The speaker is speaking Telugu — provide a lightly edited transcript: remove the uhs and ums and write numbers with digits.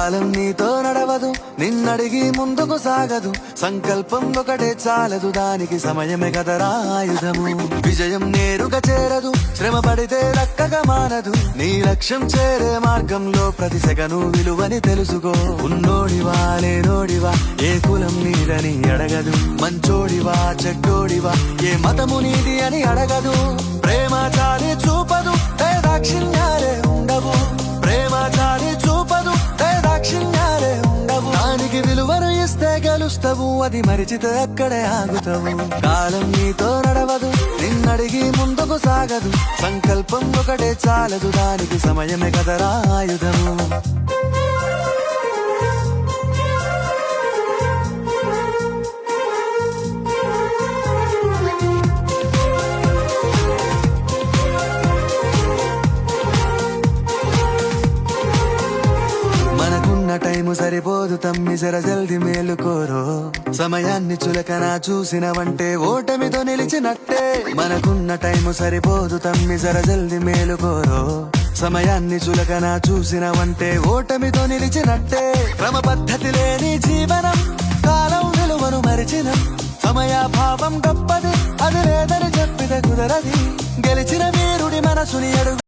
కాలం నీతో నడవదు, నిన్నడిగి ముందుకు సాగదు. సంకల్పం ఒకటే చాలదు, దానికి సమయమే కదరా ఆయుధము. విజయం నేరుగా చేరదు, శ్రమ పడితే దక్కగా మానదు. నీ లక్ష్యం చేరే మార్గంలో ప్రతి సెగను విలువని తెలుసుకో. ఉన్నోడివా లేనోడివా, ఏ కులం నీదని అడగదు. మంచోడివా చెడ్డోడివా, ఏ మతము నీది అని అడగదు. ప్రేమ చాలి చూపదు, దాక్షిణ్యాలే ఉండవు. ప్రేమ చాలి చూపదు, దాక్షిణ్యాలే ఉండవు. దానికి విలువను ఇస్తే గెలుస్తావు, అది మరిచితే అక్కడే ఆగుతావు. కాలం నీతో నడవదు, నిన్నడిగి ముందుకు సాగదు. సంకల్పం ఒకటే చాలదు, దానికి సమయమే కదరా ఆయుధము. టైము సరిపోదు తమ్మి, జర జల్ది మేలుకోరో. సమయాన్ని చులకన చూసినవంటే ఓటమితో నిలిచినట్టే. మనకున్న టైము సరిపోదు తమ్మి, జర జల్ది మేలుకోరో. సమయాన్ని చులకన చూసినవంటే ఓటమితో నిలిచినట్టే. క్రమ పద్ధతి లేని జీవనం, కాలం విలువను మరిచిన. సమయాభావం గొప్పది, అది లేదని చెప్పితే కుదరది. గెలిచిన వీరుడి మనసుని అడుగు.